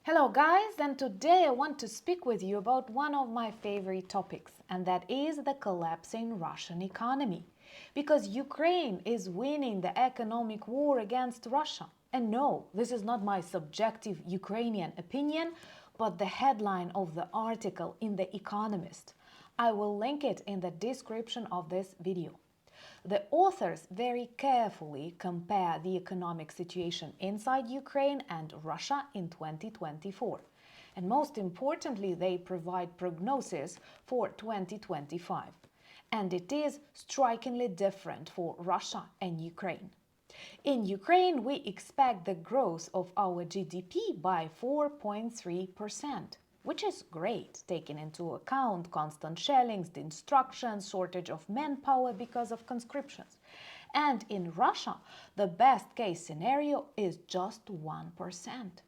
Hello guys, and today I want to speak with you about one of my favorite topics, and that is the collapsing Russian economy. Because Ukraine is winning the economic war against Russia. And no, this is not my subjective Ukrainian opinion, but the headline of the article in The Economist. I will link it in the description of this video. The authors very carefully compare the economic situation inside Ukraine and Russia in 2024. And most importantly, they provide prognosis for 2025. And it is strikingly different for Russia and Ukraine. In Ukraine, we expect the growth of our GDP by 4.3%. Which is great, taking into account constant shellings, destruction, shortage of manpower because of conscriptions. And in Russia, the best case scenario is just 1%.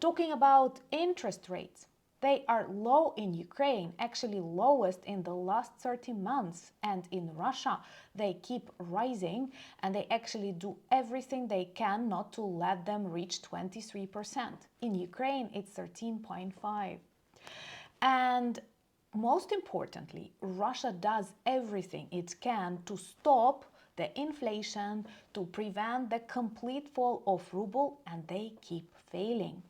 Talking about interest rates, they are low in Ukraine, actually lowest in the last 30 months, and in Russia they keep rising, and they actually do everything they can not to let them reach 23%. In Ukraine it's 13.5%. And most importantly, Russia does everything it can to stop the inflation, to prevent the complete fall of ruble, and they keep failing.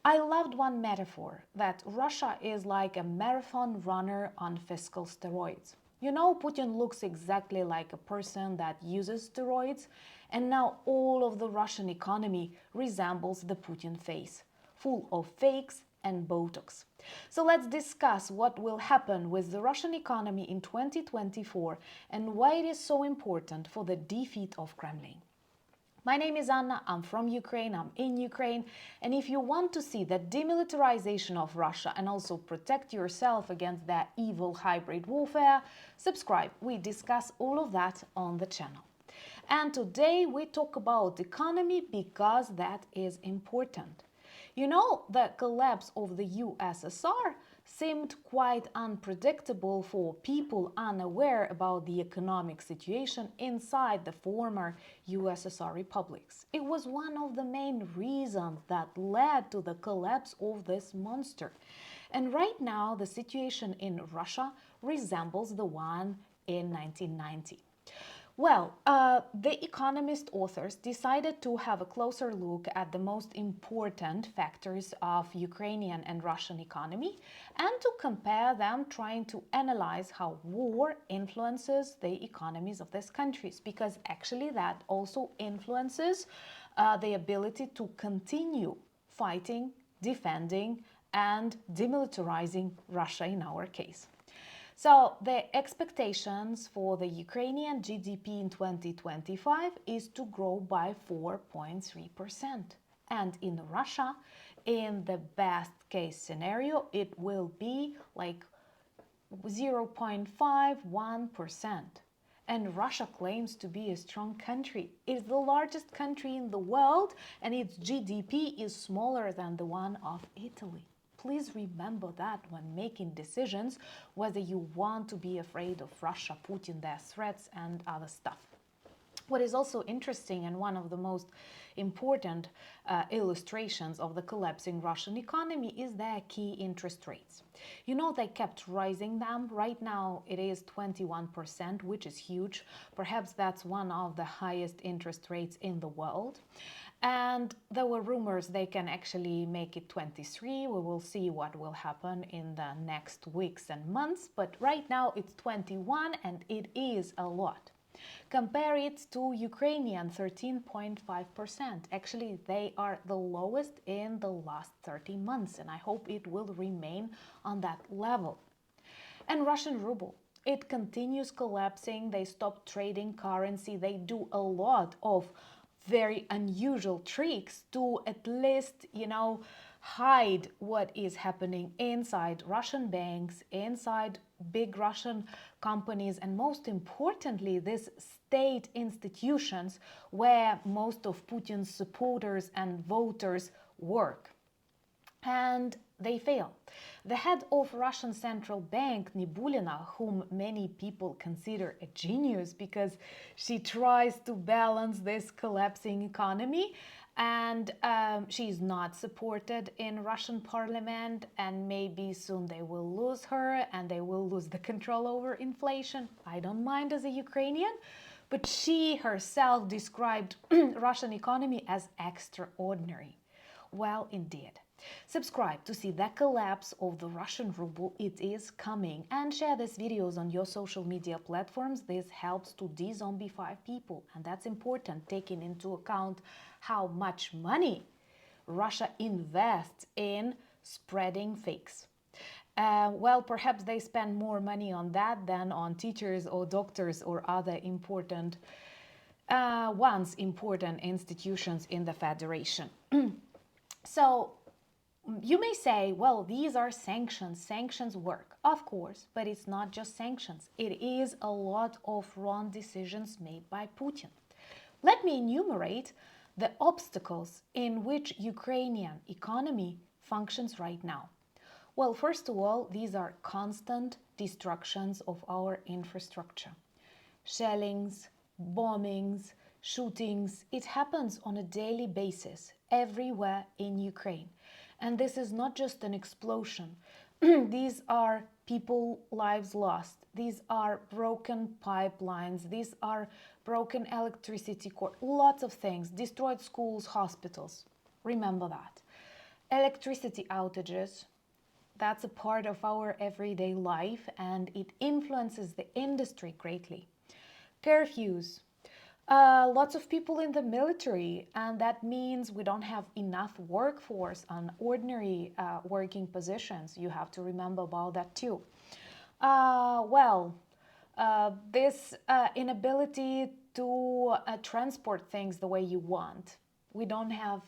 I loved one metaphor that Russia is like a marathon runner on fiscal steroids. You know, Putin looks exactly like a person that uses steroids, and now all of the Russian economy resembles the Putin face, full of fakes and Botox. So let's discuss what will happen with the Russian economy in 2024 and why it is so important for the defeat of Kremlin. My name is Anna, I'm from Ukraine, I'm in Ukraine, and if you want to see the demilitarization of Russia and also protect yourself against that evil hybrid warfare, subscribe. We discuss all of that on the channel. And today we talk about economy because that is important. You know, the collapse of the USSR seemed quite unpredictable for people unaware about the economic situation inside the former USSR republics. It was one of the main reasons that led to the collapse of this monster. And right now, the situation in Russia resembles the one in 1990. Well, the Economist authors decided to have a closer look at the most important factors of Ukrainian and Russian economy and to compare them, trying to analyze how war influences the economies of these countries, because actually that also influences the ability to continue fighting, defending, and demilitarizing Russia in our case. So the expectations for the Ukrainian GDP in 2025 is to grow by 4.3%. And in Russia, in the best case scenario, it will be like 0.51%. And Russia claims to be a strong country. It's the largest country in the world, and its GDP is smaller than the one of Italy. Please remember that when making decisions, whether you want to be afraid of Russia, Putin, their threats, and other stuff. What is also interesting and one of the most important illustrations of the collapsing Russian economy is their key interest rates. You know, they kept rising them. Right now it is 21%, which is huge. Perhaps that's one of the highest interest rates in the world. And there were rumors they can actually make it 23. We will see what will happen in the next weeks and months. But right now it's 21, and it is a lot. Compare it to Ukrainian 13.5%. Actually, they are the lowest in the last 30 months, and I hope it will remain on that level. And Russian ruble, it continues collapsing. They stop trading currency. They do a lot of very unusual tricks to at least, hide what is happening inside Russian banks, inside big Russian companies, and most importantly, these state institutions where most of Putin's supporters and voters work. And they fail. The head of Russian Central Bank, Nibulina, whom many people consider a genius because she tries to balance this collapsing economy, And she's not supported in Russian parliament, and maybe soon they will lose her and they will lose the control over inflation. I don't mind as a Ukrainian, but she herself described Russian economy as extraordinary. Well, indeed. Subscribe to see the collapse of the Russian ruble. It is coming. And share these videos on your social media platforms. This helps to de-zombify people. And that's important, taking into account how much money Russia invests in spreading fakes. Well, perhaps they spend more money on that than on teachers or doctors or other important institutions in the Federation. So you may say, well, these are sanctions. Sanctions work, of course, but it's not just sanctions. It is a lot of wrong decisions made by Putin. Let me enumerate the obstacles in which Ukrainian economy functions right now. Well, first of all, these are constant destructions of our infrastructure. Shellings, bombings, shootings. It happens on a daily basis everywhere in Ukraine. And this is not just an explosion. These are people's lives lost. These are broken pipelines. These are broken electricity cord. Lots of things. Destroyed schools, hospitals. Remember that. Electricity outages. That's a part of our everyday life, and it influences the industry greatly. Curfews. Lots of people in the military, and that means we don't have enough workforce on ordinary working positions. You have to remember about that too. This inability to transport things the way you want. We don't have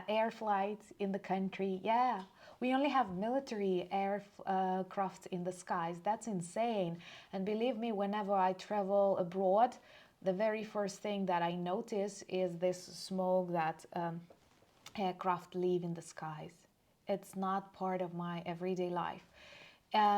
air flights in the country. Yeah, we only have military aircraft in the skies. That's insane. And believe me, whenever I travel abroad, the very first thing that I notice is this smoke that aircraft leave in the skies. It's not part of my everyday life.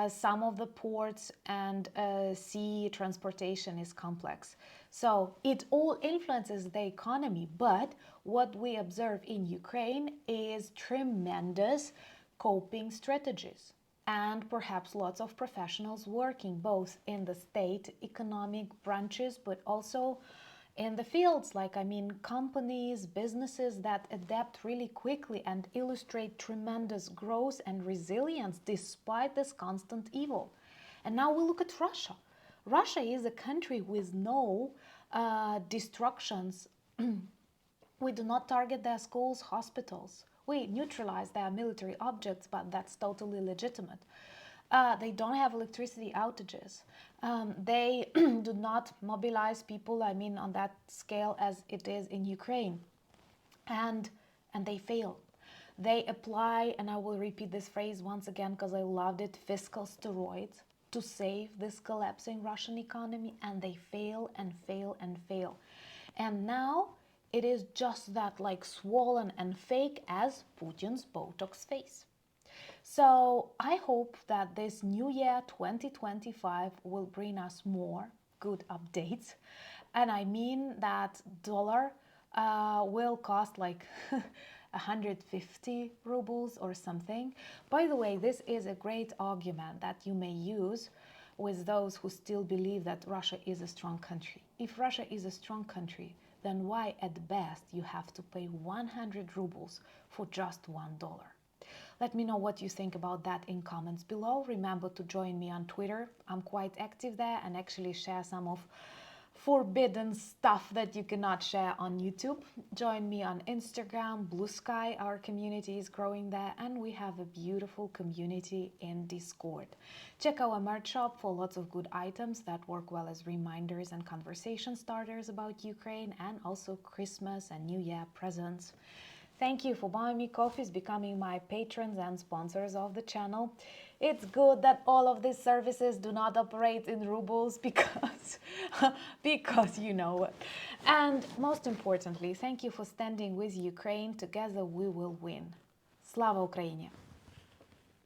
Some of the ports and sea transportation is complex. So it all influences the economy. But what we observe in Ukraine is tremendous coping strategies. And perhaps lots of professionals working both in the state economic branches, but also in the fields, like, companies, businesses that adapt really quickly and illustrate tremendous growth and resilience despite this constant evil. And now we look at Russia. Russia is a country with no destructions. We do not target their schools, hospitals. We neutralize their military objects, but that's totally legitimate. They don't have electricity outages. They do not mobilize people, on that scale as it is in Ukraine. And they fail. They apply, and I will repeat this phrase once again because I loved it, fiscal steroids to save this collapsing Russian economy, and they fail and fail and fail. And now it is just that, like, swollen and fake as Putin's Botox face. So I hope that this new year 2025 will bring us more good updates. And I mean that dollar will cost like 150 rubles or something. By the way, this is a great argument that you may use with those who still believe that Russia is a strong country. If Russia is a strong country, then why at best you have to pay 100 rubles for just $1? Let me know what you think about that in comments below. Remember to join me on Twitter. I'm quite active there and actually share some of forbidden stuff that you cannot share on YouTube. Join me on Instagram, Blue Sky. Our community is growing there, and we have a beautiful community in Discord. Check our merch shop for lots of good items that work well as reminders and conversation starters about Ukraine, and also Christmas and New Year presents. Thank you for buying me coffees, becoming my patrons and sponsors of the channel. It's good that all of these services do not operate in rubles because you know what. And most importantly, thank you for standing with Ukraine. Together we will win. Slava Ukraini!